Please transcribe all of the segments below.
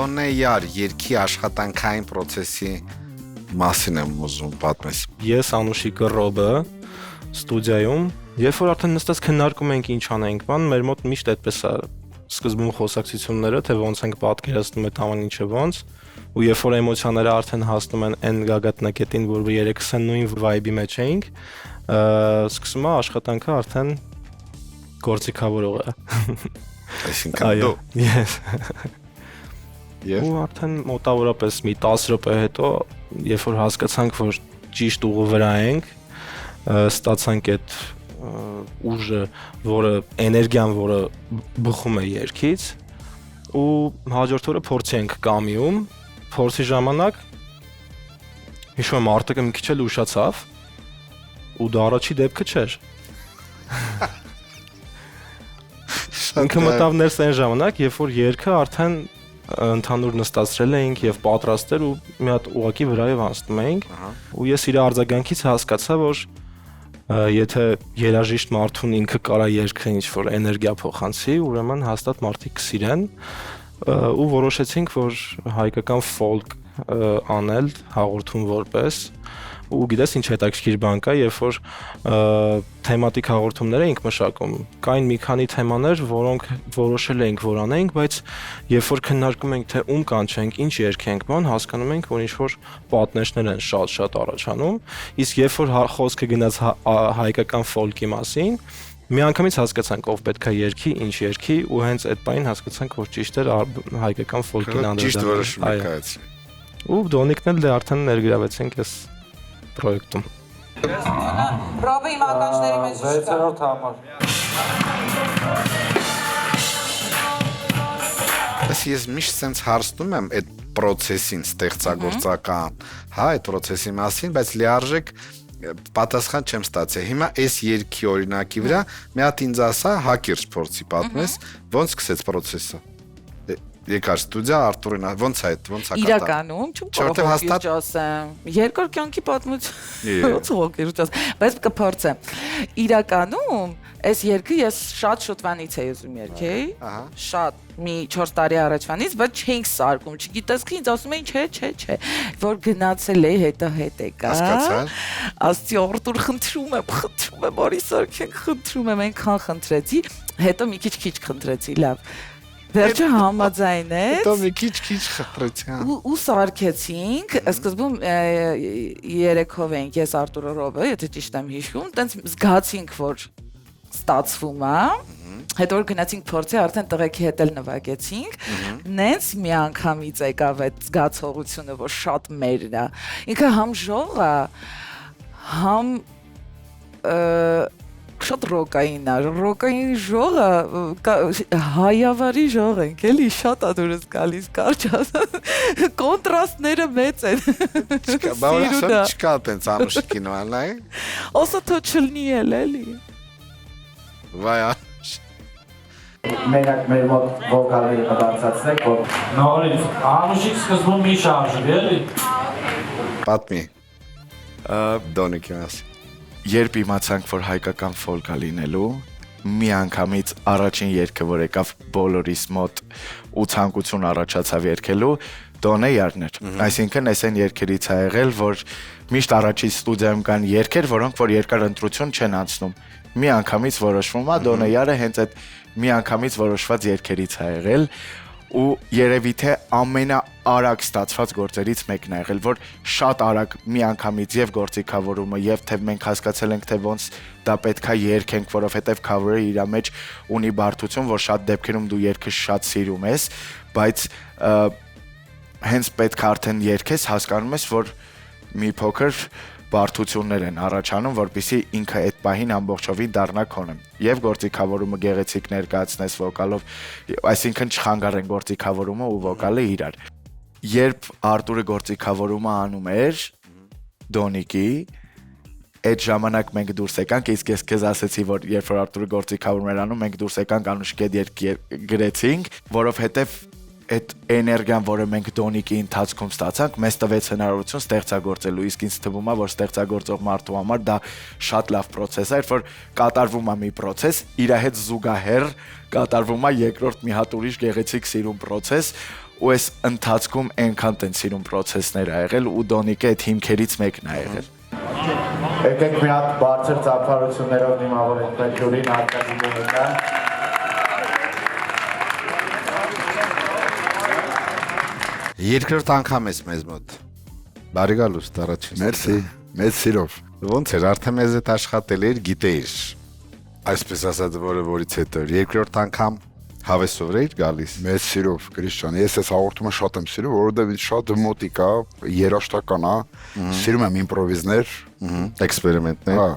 Դոնեյար երկի աշխատանքային process-ի մասին եմ ուզում պատմես։ Ես Անուշիկը Ռոբը ստուդիայում, երբ որ արդեն նստած քննարկում ենք ինչ անենք, մեր մոտ միշտ այդպես է սկզբում խոսակցությունները, թե ոնց ենք պատկերացնում այդ ամեն ինչը ոնց, ու երբ որ էմոցիաները արդեն հասնում են այն գագաթնակետին, որ երեքս են նույն vibe-ի մեջ էինք, սկսում է աշխատանքը արդեն գործիքավորող է։ Այսինքն դու։ Yes։ Եվ ու արդեն մոտավորապես մի 10 րոպե հետո, երբ որ հասկացանք, որ ճիշտ ուղու վրա ենք, ստացանք այդ ուժը, որը էներգիան, որը բխում է երգից, ու հաջորդ օրը փորձի ենք կամիում, փորձի ժամանակ հիշում եմ արտակը մի քիչ էլ ուշացավ, ու դա առաջի դեպքը չէր։ Ինքը մտավ ներս այն ժամանակ, երբ որ երգը արդեն ընդհանուր նստացրել էինք եւ պատրաստել ու մի հատ ուղակի վրայով անցնում էինք, ու ես իր արձագանքից հասկացա, որ եթե երաժիշտ մարդուն ինքը կարա երգը ինչ-որ էներգիա փոխանցի, ուրեմն հաստատ մարդիկ կսիրեն, ու որոշեցինք, որ հայկական ֆոլկ անել հաղորդում որպես, ու գիտես ինչ հետաքրքիր բան կա, երբ որ թեմատիկ հաղորդումներ էինք մշակում, կային մի քանի թեմաներ, որոնք որոշել էինք, որ անենք, բայց երբ որ քննարկում ենք, թե ում կանչենք, ինչ երգենք, հասկանում ենք, որ ինչ-որ պատնեշներ են շատ առաջանում, իսկ երբ որ խոսքը գնաց հայկական ֆոլկի մասին, միանգամից հասկացանք, ով պետք է երգի, ինչ երգի, ու հենց այդ պահին հասկացանք, որ ճիշտ էր հայկական ֆոլկին անդրադառնալ։ Ճիշտ որոշում եք կայացրել։ Ու Դոնիկն էլ դե արդեն ներգրավեցինք այս պրոյեկտում։ Ռոբը իմ ականջների մեջ չկա։ 6-րդ համար։ Ես միշտ sense հարցնում եմ այդ process-ին ստեղծագործական, հա, այդ process-ի մասին, բայց լիարժեք պատասխան չեմ ստացել։ Հիմա այս երկի օրինակի վրա մի հատ ինձ ասա, հակիրճ փորձի պատմես, ոնց սկսեց process-ը։ Եկար ստուդիա Արտուրին, ոնց է այդ, ոնց է կատարվում։ Իրականում չեմ կարող հաստատ ասեմ։ Երկար կյանքի պատմություն, ոնց ողքեր ասեմ, բայց կփորձեմ։ Իրականում այս երգը ես շատ շուտվանից էի ուզում երգեի, շատ մի 4 տարի առաջվանից, բայց չէինք սարկում, չգիտես քիչ ինձ ասում էին, չէ, որ գնացել է հետը եկա։ Հասկացար։ Աստի Արտուր խնդրում եմ, բարի սարքենք, խնդրում եմ, այնքան խնդրեցի, հետո մի քիչ խնդրեցի, լավ։ Վերջը համաձայնեց։ Հետո մի քիչ խնդրեցի, հա։ Ու սարքեցինք, սկզբում երեքով էինք, ես Արտուրը Ռոբը, եթե ճիշտ եմ հիշում, տենց զգացինք, որ ստացվում է։ Հետո որ գնացինք փորձի, արդեն տղեկի հետ էլ նվագեցինք, նենց մի անգամից եկավ այդ զգացողությունը, որ շատ մերն է։ Ինքը համ ժող է, համ շատ ռոկային ժողը, հայավարի ժող ենք, էլի շատ ադուրս գալիս կարճ ասած, կոնտրաստները մեծ են։ Բավական չկա տենց Անուշիկին նայ։ Ոսա թո չլնի էլի։ Վայ Մենակ մեր մոտ վոկալները կբարձրացնենք, որ նորից Անուշիկ սկզբում մի շարժվի, էլի։ Պատմի։ Դոնիկի մաս։ Երբ իմացանք, որ հայկական ֆոլկա լինելու, մի անգամից առաջին երգը, որ եկավ բոլորիս մոտ ու ցանկություն առաջացավ երգելու, Դոնեյարն էր։ Այսինքն այս այն երգերից է եղել, որ միշտ առաջի ստուդիայում կան երգեր, որոնք որ երկար ընտրություն չեն անցնում։ Մի անգամից որոշվում է, Դոնեյարը հենց այդ մի անգամից որոշված երգերից է եղել, ու երևի թե ամենաարագ ստացված գործերից մեկն է եղել, որ շատ արագ մի անգամից եւ գործիքավորումը եւ թե մենք հասկացել ենք թե ոնց դա պետքա երգենք, որովհետեւ cover-ը իր մեջ ունի բարդություն, որ շատ դեպքերում դու երգը շատ սիրում ես, բայց հենց պետք է արդեն երգես, հասկանում ես, որ մի փոքր բարդություններ են առաջանում, որպեսզի ինքը այդ պահին ամբողջովին դառնա քոնը։ Եվ գործիքավորումը գեղեցիկ ներկայացնես վոկալով, այսինքն չխանգարեն գործիքավորումը ու վոկալը իրար։ Երբ Արտուրը գործիքավորումը անում էր Դոնիկի, այդ ժամանակ մենք դուրս եկանք, իսկ ես քեզ ասեցի, որ երբ որ Արտուրը գործիքավորում էր անում, մենք դուրս եկանք Անուշիկի հետ երգ գրեցինք, որովհետև այդ էներգիան, որը մենք Դոնիկի ընթացքում ստացանք, մեզ տվեց հնարավորություն ստեղծագործելու, իսկ ինձ թվում է, որ ստեղծագործող մարդու համար դա շատ լավ process է, որ կատարվում է մի process, իր հետ զուգահեռ կատարվում է երկրորդ մի հատ ուրիշ գեղեցիկ սիրուն process, ու այս ընթացքում այնքան տեն սիրուն process-ներ ա եղել ու Դոնիկը այդ հիմքերից մեկն ա եղել։ Եկեք մի հատ բարձր ծափարություններով դիմավորենք այդ ժյուրին Արկադի Դոնիկյան։ Երկրորդ անգամ ես մեզ մոտ։ Բարի գալուստ առաջին։ Մերսի, մեծ սիրով։ Ոնց էր, արդեն մեզ հետ աշխատել էր, գիտեիր։ Այսպես ասած, որից հետո երկրորդ անգամ հավեսով էիր գալիս։ Մեծ սիրով, Քրիստիան, ես այս հաղորդումը շատ եմ սիրում, որովհետև ինձ շատ մոտիկ է, երաժշտական է, սիրում եմ իմպրովիզներ, Էքսպերիմենտներ։ հա։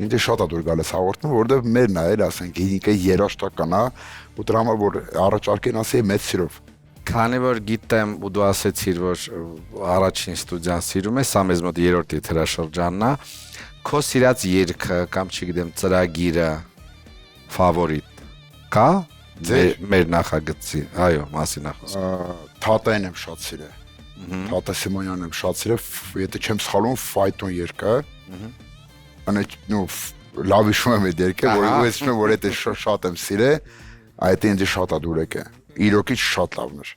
Ինձ շատ է դուր գալիս հաղորդումը, որովհետև մերն է, էլ ասենք, ինքը երաժշտական է, ու դրա համար որ առաջարկեն ասի մեծ սիրով։ Քանի որ գիտեմ ու դու ասեցիր, որ առաջին ստուդիան սիրում ես, սա մեզ մոտ երրորդ եթերաշրջանն է, քո սիրած երգը կամ չգիտեմ ծրագիրը ֆավորիտ կա մեր նախագծի, այո, մասի նախոսք։ Թատային եմ շատ սիրել։ Թատա Սիմոնյանն եմ շատ սիրել, եթե չեմ սխալվում, Ֆայտոն երգը։ Անեյ լավ հիշում եմ այդ երգը, որ հիշում եմ, որ այդ շատ եմ սիրել, այդ ինձ շատ է դուր եկել։ Իրոքից շատ լավն էր։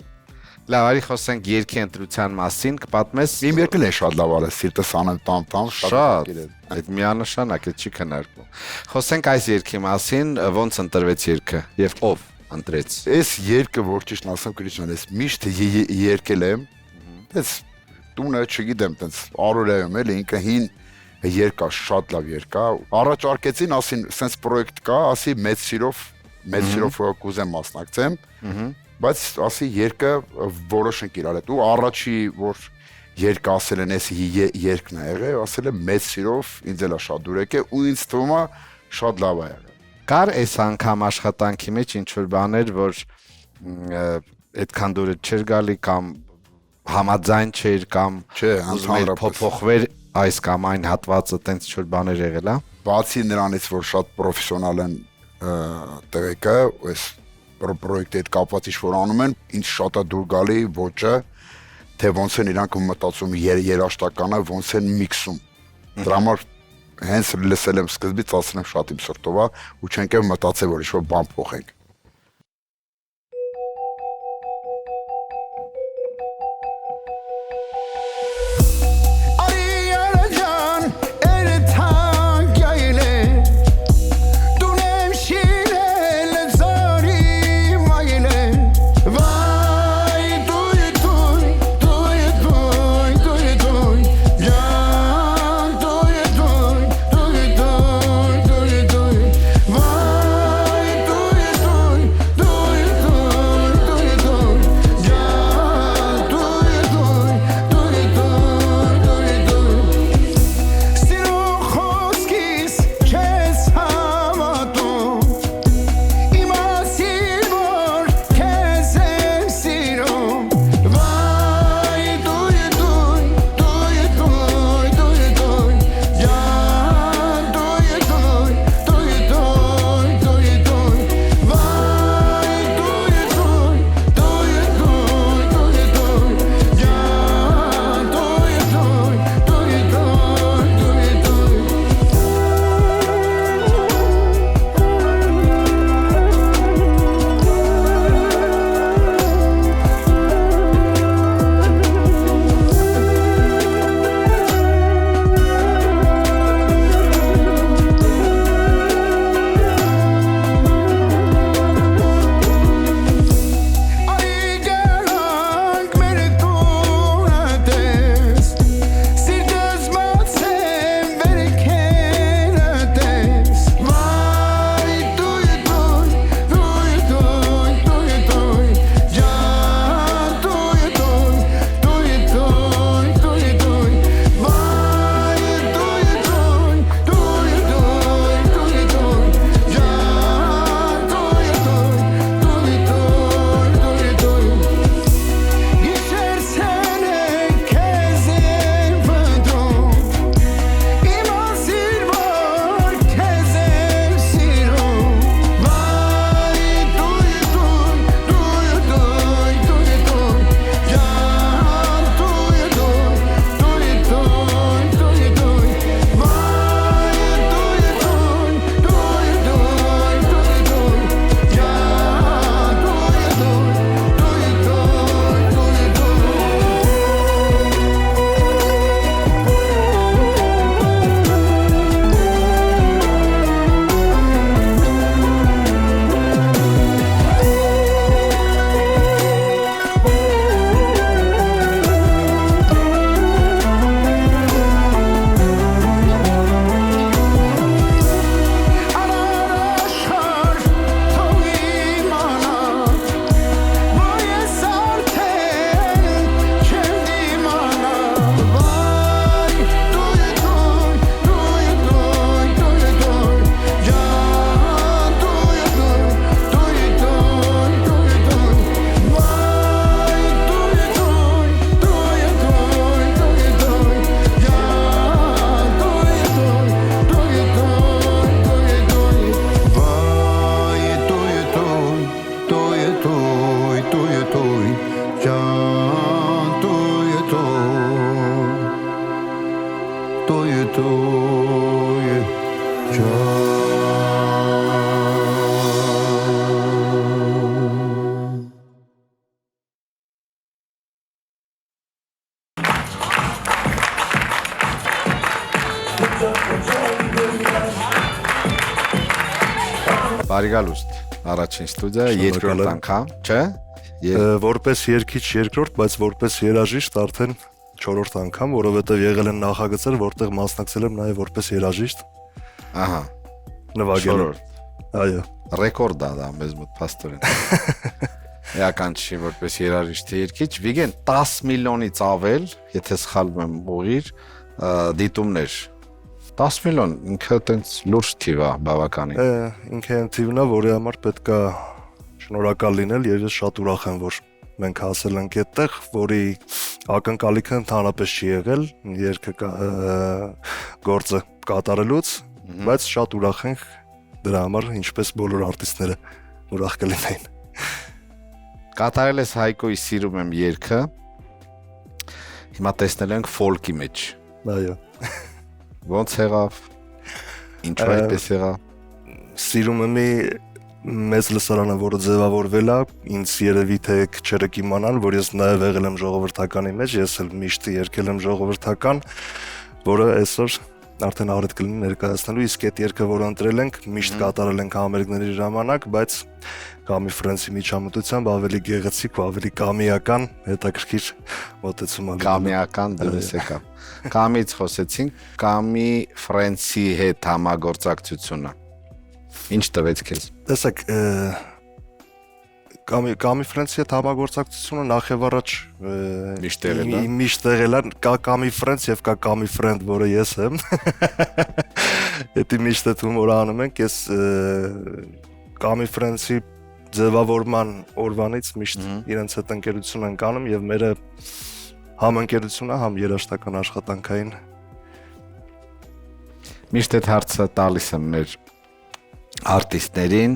Լավ, արի խոսենք երգի ընտրության մասին, կպատմես։ Իմ երկրն է շատ լավ արել, սիրտս անեմ տամ, շատ այդ միանշանակ է չի քննարկվում։ Խոսենք այս երգի մասին, ոնց ընտրվեց երգը եւ ով ընտրեց։ Այս երգը, որ ճիշտ ասեմ, Քրիստիան, ես միշտ երգել եմ, այս տունը չգիտեմ, տենց Արորայում էլ ինքը հին երգ է, շատ լավ երգ է։ Առաջարկեցին, ասին, սենց պրոյեկտ կա, ասի մեծ սիրով կուզեմ մասնակցեմ, բայց ասի երկը որոշենք իրար հետ ու առաջի որ երկ ասել են էս երկն է եղել, ասել է մեծ սիրով ինձ էլ է շատ դուր եկել ու ինձ թվում է շատ լավ է եղել։ Կար այս անգամ աշխատանքի մեջ ինչ որ բաներ, որ այդքան դուրը չէր գալի կամ համաձայն չէր կամ ընդհանրապես փոփոխվեր այս կամ այն հատվածը տենց ինչ որ բաներ եղել է։ Բացի նրանից, որ շատ պրոֆեսիոնալ են տեղեկը, այս պրոյեկտի հետ կապված ինչ-որ անում են, ինձ շատ է դուր գալի ոճը, թե ոնց են իրանք մտածում երաժշտականը, ոնց են միքսում։ Դրա համար հենց լսել եմ սկզբից, ասել եմ շատ իմ սրտով է, ու չենք էլ մտածել, որ ինչ-որ բան փոխենք։ Toy Բարիգալուստ, առաջին ստուդիա, երկրորդ անգամ, չէ՞։ Որպես երկիչ երկրորդ, բայց որպես երաժիշտ արդեն 4-րդ անգամ, որովհետև եղել են նախագծեր, որտեղ մասնակցել եմ նաև որպես երաժիշտ։ Ահա, Նվագել։ Այո։ ռեկորդ դա մեզ մոտ փաստորեն։ Էական չի, որպես երաժիշտ երկիչ, Վիգեն 10 միլիոնից ավել, եթե սխալվում եմ ուղիղ, դիտումներ 10 միլիոն ինքը տենց լուրջ թիվ է բավականին։ Ինքը այն թիվն է, որի համար պետք է շնորհակալ լինել, եւ ես շատ ուրախ եմ, որ մենք հասել ենք այդտեղ, որի ակնկալիքը ընդհանրապես չի եղել երգը գործը կատարելուց, բայց շատ ուրախ ենք դրա համար, ինչպես բոլոր արտիստները ուրախ կլինեն։ Կատարել ես Հայկոյի «Սիրում եմ» երգը։ Հիմա տեսնել ենք ֆոլկի մեջ։ Այո։ Ոնց եղավ։ Ինչու այդպես եղավ։ Սիրում եմ մեծ լսարանը, որը ձևավորվել է, ինձ երևի թե քչերը կիմանան, որ ես նաև եղել եմ ժողովրդականի մեջ, ես էլ միշտ երգել եմ ժողովրդական, որը այսօր արդեն առիթ կլինի ներկայացնելու, իսկ այդ երգը, որը ընտրել ենք, միշտ կատարել ենք համերգների ժամանակ, բայց Կամի Ֆրենցի միջամտությամբ ավելի գեղեցիկ ու ավելի կամիական, հետաքրքիր մոտեցում ալի։ Կամիական դրես եկավ։ Կամից խոսեցինք, Կամի Ֆրենցի հետ համագործակցությունը։ Ինչ տվեց քեզ։ Տեսեք, Կամի Ֆրենցի հետ համագործակցությունը նախ եւ առաջ միշտ եղել է, կա Կամի Ֆրենց եւ կա Կամի Ֆրենդ, որը ես եմ։ Դա միշտ այդ հումորը անում ենք, ես Կամի Ֆրենցի ձևավորման օրվանից միշտ իրենց հետ ընկերություն ենք անում եւ մերը համ ընկերությունն է, համ երաժշտական աշխատանքային։ Միշտ այդ հարցը տալիս եմ մեր արտիստներին,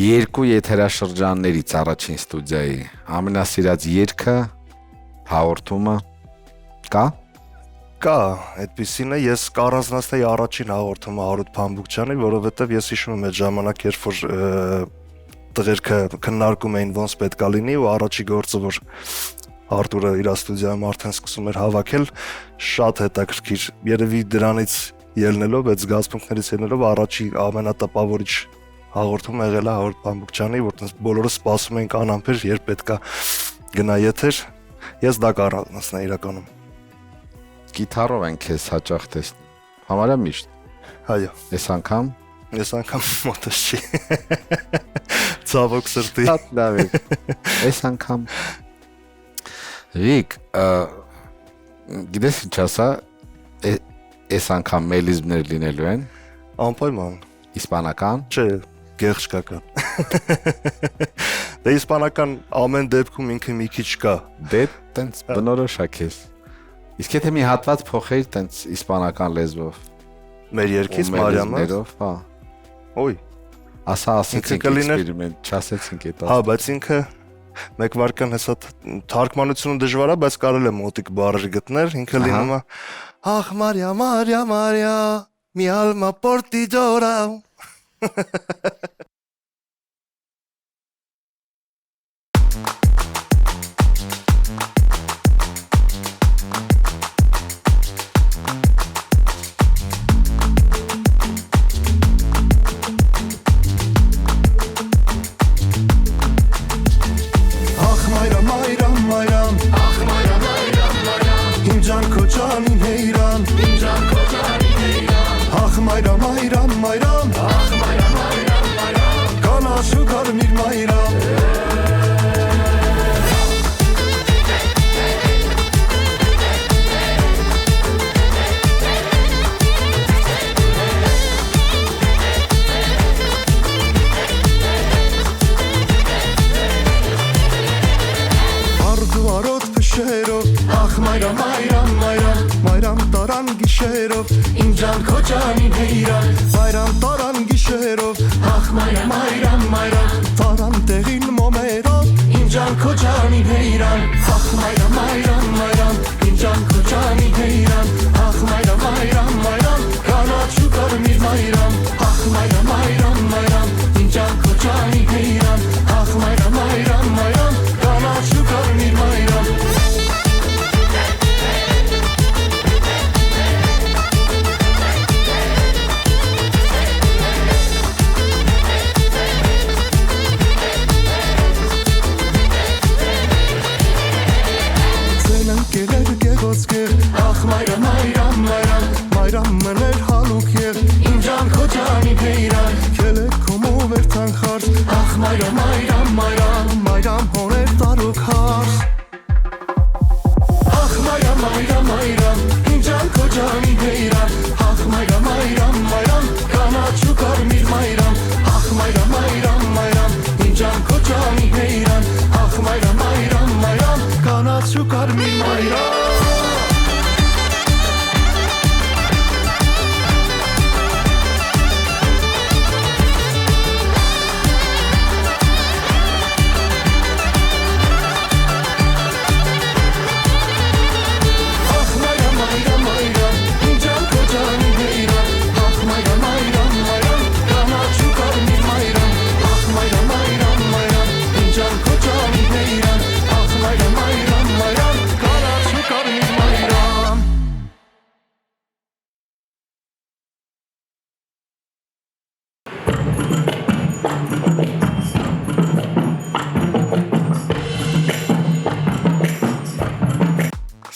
երկու եթերաշրջաններից առաջին ստուդիայի ամենասիրած երգը, հաղորդումը կա։ Կա, այդպիսին է, ես կառանձնացնեի առաջին հաղորդումը Հարութ Փամբուկչյանի, որովհետև ես հիշում եմ այդ ժամանակ, երբ որ տղերքը քննարկում էին ոնց պետք է լինի ու առաջի գործը, որ Արտուրը իր ստուդիայում արդեն սկսում էր հավաքել, շատ հետաքրքիր, երևի դրանից ելնելով, այդ զգացմունքներից ելնելով առաջի ամենատպավորիչ հաղորդումը եղել է Հարութ Փամբուկչյանի, որտեղ բոլորը սպասում ենք անամբեր, երբ պետք է գնա եթեր, ես դա կառանձնացնեի իրականում։ Գիտարով են քեզ հաճախ տեսնում։ Համարյա միշտ։ Այո։ Այս անգամ մոտս չի։ Ցավոք սրտի։ Շատ լավ է։ Այս անգամ Վիկ, գիտես ինչ ասա, այս անգամ մելիզմներ լինելու են։ Անպայման։ Իսպանական։ Չէ, գեղչկական։ Դե իսպանական ամեն դեպքում ինքը մի քիչ կա։ Դե տենց բնորոշ է քեզ։ Իսկ եթե մի հատված փոխեիր տենց իսպանական լեզվով։ Մեր երկից Մարիամը։ Հա։ Ոյ։ Ասեցինք էքսպերիմենտ, չասեցինք այդ։ Հա, բայց ինքը մեկ վարքան հեսա թարգմանությունը դժվար է, բայց կարելի է մոտիկ բառեր գտնել, ինքը լինում է Ախ Մարիա, Մարիա, Մարիա, mi alma por ti llora։ Ախ մայրան, մայրան, մայրան, ինջան քո ջանի հեյրան, ախ ոսկեղ ախ մայրամ մայրամ մայրամ մայրամ մներ հալուկ եղ իմ ջան քո ջանի բեյրան քելե կոմո վերթան խարս ախ մայրամ մայրամ մայրամ մայրամ հոներ տարուկ հարս ախ մայրամ մայրամ մայրամ իմ ջան քո ջանի բեյրան ախ մայրամ մայրամ մայրամ կանաչու կարմիր մայրամ ախ մայրամ մայրամ մայրամ իմ ջան քո ջանի բեյրան ախ մայրամ մայրամ մայրամ կանաչու կարմիր մայրամ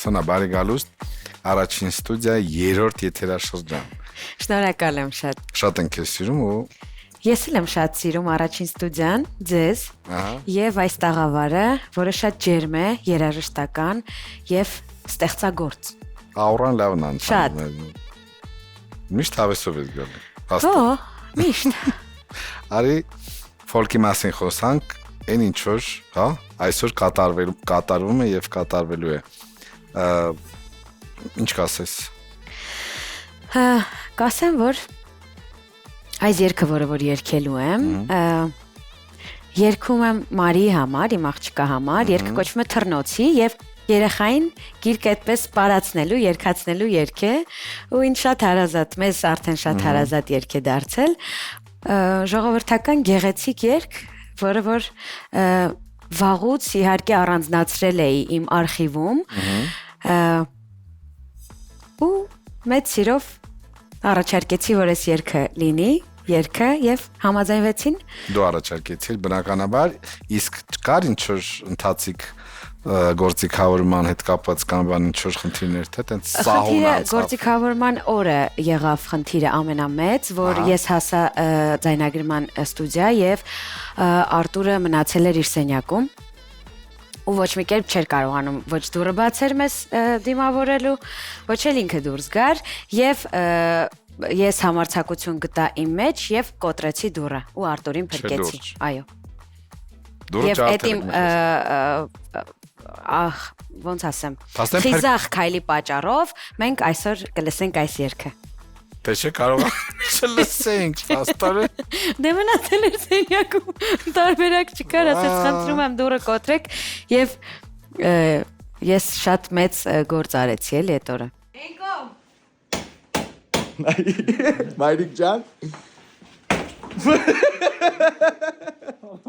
Սոնա բարի գալուստ առաջին ստուդիա երրորդ եթերաշրջան Շնորհակալ եմ շատ։ շատ ենք ես սիրում ու Ես էլ եմ շատ սիրում առաջին ստուդիան, ձեզ եւ այս տաղավարը, որը շատ ջերմ է, երաժշտական եւ ստեղծագործ։ Աուրան լավն Շատ։ Միշտ հավեսով ես գալի։ Ո՞, միշտ։ Արի ֆոլկի մասին խոսանք, այն ինչ որ, հա, այսօր կատարվում է եւ կատարվելու է։ Ինչ կասես։ Կասեմ, որ այս երգը, որը որ երգելու եմ, երգում եմ Մարիի համար, իմ աղջկա համար, երգը կոչվում է Թռնոցի եւ երեխային գիրք այդպես սպառացնելու, երգացնելու երգ է, ու ինձ շատ հարազատ, մեզ արդեն շատ հարազատ երգ է դարձել։ Ժողովրդական գեղեցիկ երգ, որը որ վաղուց իհարկե առանձնացրել էի իմ արխիվում, ու մեծ սիրով առաջարկեցի, որ այս երգը լինի, երգը եւ համաձայնվեցին։ Դու առաջարկեցիր բնականաբար, իսկ կար ինչ որ ընթացիկ գործիքավորման հետ կապված կամ բան ինչ որ խնդիրներ թե տենց սահուն անցավ։ Գործիքավորման օրը եղավ խնդիրը ամենամեծ, որ ես հասա ձայնագրման ստուդիա եւ Արտուրը մնացել էր իր սենյակում ու ոչ մի կերպ չէր կարողանում ոչ դուրը բացեր մեզ դիմավորելու, ոչ էլ ինքը դուրս գար եւ ես համարձակություն գտա իմ մեջ եւ կոտրեցի դուրը ու Արտուրին փրկեցի։ Այո։ Դուրը ճարտել։ Ահ, ոնց ասեմ, խիզախ քայլի պատճառով մենք այսօր կլսենք այս երգը։ Դե չէ կարող չլսենք, աստորը։ Դե մնացել էր սենյակում, տարբերակ չկար, ասեց խնդրում եմ դուրը կոտրեք եւ ես շատ մեծ գործ արեցի էլի այդ օրը։ Մայրիկ ջան։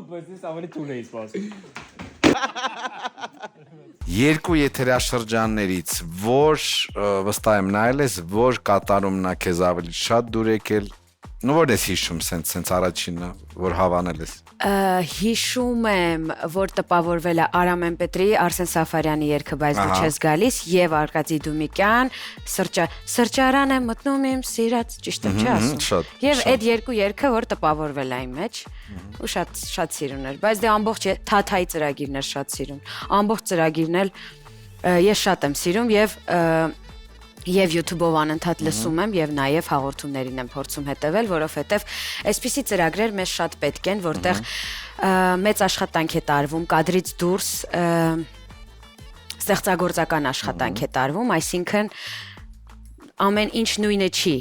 Բայց ես ավելի թույլ էի սպասում։ Երկու եթերաշրջաններից որ վստահ եմ նայել ես, որ կատարումն է քեզ ավելի շատ դուր եկել, նո որ ես հիշում սենց առաջինը, որ հավանել ես։ Հիշում եմ, որ տպավորվել է Արամեն Պետրի, Արսեն Սաֆարյանի երգը, բայց դու չես գալիս, եւ Արկադի Դումիկյան, սրճարան եմ մտնում իմ սիրած, ճիշտ եմ, չի ասում։ Եվ այդ երկու երգը, որ տպավորվել է իմ մեջ, ու շատ սիրուն էր, բայց դե ամբողջ Թաթայի ծրագիրն էր շատ սիրուն։ Ամբողջ ծրագիրն էլ ես շատ եմ սիրում եւ YouTube-ով անընդհատ լսում եմ եւ նաեւ հաղորդումներին եմ փորձում հետեւել, որովհետեւ այսպիսի ծրագրեր մեզ շատ պետք են, որտեղ մեծ աշխատանք է տարվում, կադրից դուրս ստեղծագործական աշխատանք է տարվում, այսինքն ամեն ինչ նույնը չի,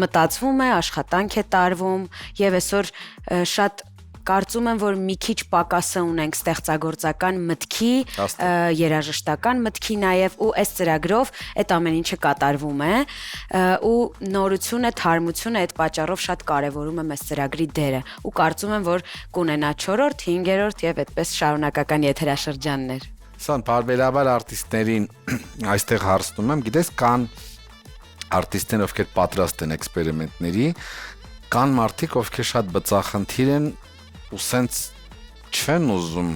մտածվում է, աշխատանք է տարվում եւ այսօր շատ կարծում եմ, որ մի քիչ պակասը ունենք ստեղծագործական մտքի, երաժշտական մտքի նաև ու այս ծրագրով այդ ամեն ինչը կատարվում է ու նորությունը, թարմությունը այդ պատճառով շատ կարևորում եմ այս ծրագրի դերը ու կարծում եմ, որ կունենա 4-րդ, 5-րդ եւ այդպես շարունակական եթերաշրջաններ։ Սան բարբերաբար արտիստներին այստեղ հարցնում եմ, գիտես կան արտիստներ, ովքեր պատրաստ են էքսպերիմենտների, կան մարդիկ, ովքեր շատ բծախնդիր են ու սենց չեն ուզում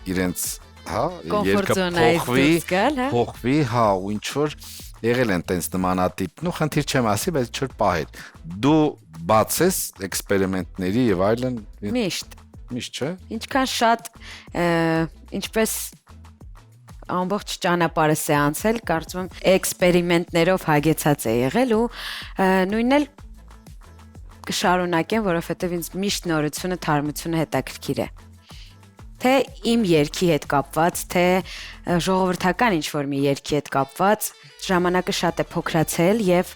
իրենց հա, Կոմֆորտ զոնայից դուրս գալ, հա։ փոխվի, հա, ու ինչ որ եղել են տենց նմանատիպ, նու խնդիր չեմ ասի, բայց չոր պահել։ Դու բացես էքսպերիմենտների եւ այլն։ Միշտ, չէ։ ինչքան շատ ինչպես ամբողջ ճանապարհը սեանսել, կարծում եմ էքսպերիմենտներով հագեցած է եղել ու նույնն էլ կշարունակեմ, որովհետև ինձ միշտ նորությունը, թարմությունը հետաքրքիր է։ Թե իմ երգի հետ կապված, թե ժողովրդական ինչ-որ մի երգի հետ կապված, ժամանակը շատ է փոքրացել եւ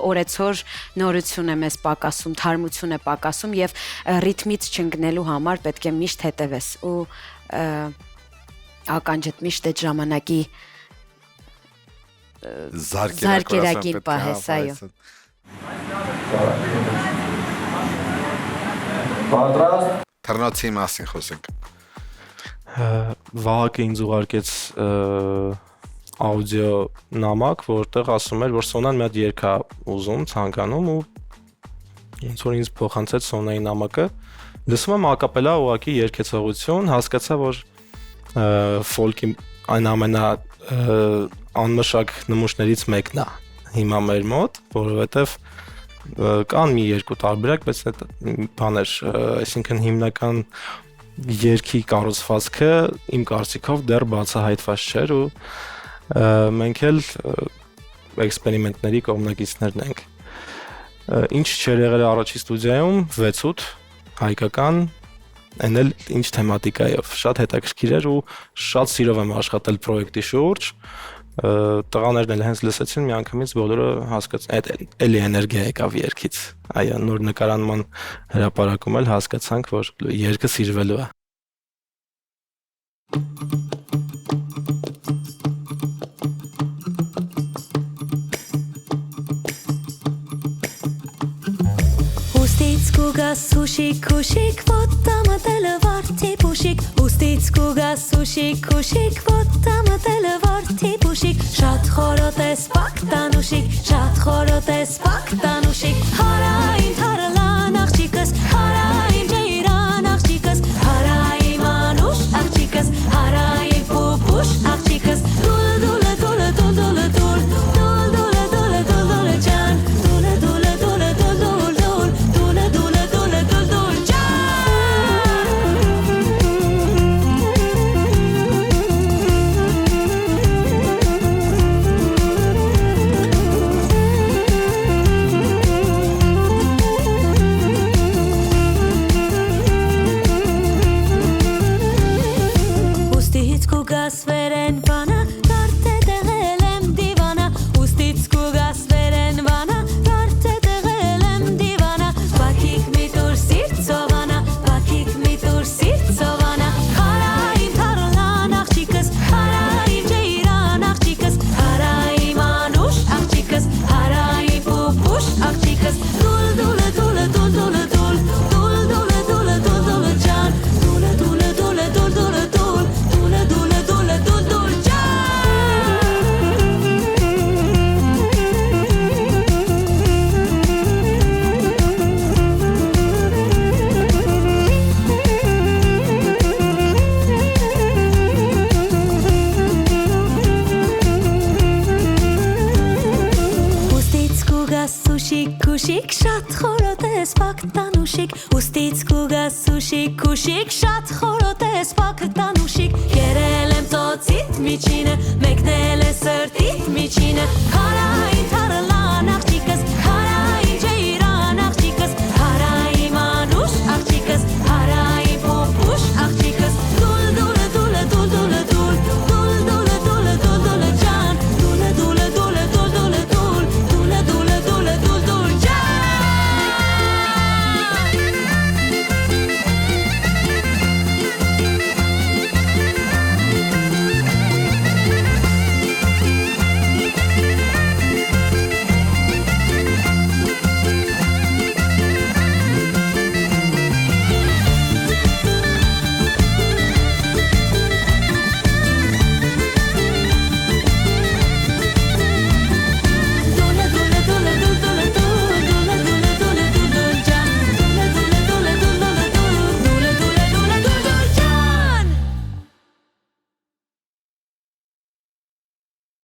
օրեցօր նորություն է մեզ պակասում, թարմություն է պակասում եւ ռիթմից չընկնելու համար պետք է միշտ հետևես ու ականջդ միշտ այդ ժամանակի զարկերակին պահես, այո։ Պատրաստ։ Թռնոցի մասին խոսենք։ Վահակը ինձ ուղարկեց աուդիո նամակ, որտեղ ասում էր, որ Սոնան մի հատ երգ է ուզում, ցանկանում ու ոնց որ ինձ փոխանցեց Սոնայի նամակը։ Լսում եմ ակապելա ուղակի երգեցողություն, հասկացա, որ ֆոլքի այն ամենա անմշակ նմուշներից մեկն է հիմա մեր մոտ, որովհետև կան մի երկու տարբերակ, բայց այդ բաներ, այսինքն հիմնական երգի կառուցվածքը իմ կարծիքով դեռ բացահայտված չէր ու մենք էլ էքսպերիմենտների կողմնակիցներն ենք։ Ինչ չէր եղել առաջի ստուդիայում 6-8 հայկական, այն էլ ինչ թեմատիկայով, շատ հետաքրքիր էր ու շատ սիրով եմ աշխատել պրոյեկտի շուրջ։ Տղաներն էլ հենց լսեցին միանգամից բոլորը հասկացան, էլի էներգիա եկավ երգից։ Այո, նոր նկարանման հրապարակում էլ հասկացանք, որ երգը սիրվելու է։ Ustից կուգաս ուշիկ, ուշիկ, ոտամը տելը վարդի պուշիկ Ustից կուգաս ուշիկ, ուշիկ, ոտամը տելը վարդի պուշիկ Շատ խորոտ ես պակտան ուշիկ, շատ խորոտ ես պակտան ուշիկ Հարային թարլան աղջիկս, հարային ջեյրան աղջիկս Հարային մանուշ աղջիկս, հարային պուպուշ աղջիկս Դուլը դուլը դուլը դուլ դուլը դուլ, դուլ դուլը դուլը դուլ դուլը ջան Դուլը դուլը դուլը դուլ դուլ դուլ, դուլը դուլը դուլը դուլ դուլ ջան Ustից կուգաս վերեն վանա, կարդ է տեղել եմ դիվանա Ustից կուգաս վերեն վանա, կարդ է տեղել եմ դիվանա Բակիկ մի տուր սիրտ սովանա, բակիկ մի տուր սիրտ սովանա Հարային թարլան աղջիկս, հարային ջեյրան աղջիկս Հարային մանուշ աղջիկս, հարային պուպուշ աղջիկս Դուլ դուլը դուլը դուլ դուլը դուլ, դուլ դուլը դուլը դուլ դուլը ջան Դուլը դուլը դուլը դուլ դուլը դուլ, դուլը դուլը դուլը դուլ դուլ ջան Ustից կուգաս ուշիկ, ուշիկ, շատ խորոտ ես պակտան ուշիկ Ustից կուգաս ուշիկ, ուշիկ, շատ խորոտ ես պակտան ուշիկ Կերել եմ ծոցիտ միջինը, մեկնել է սրտիտ միջինը Հարային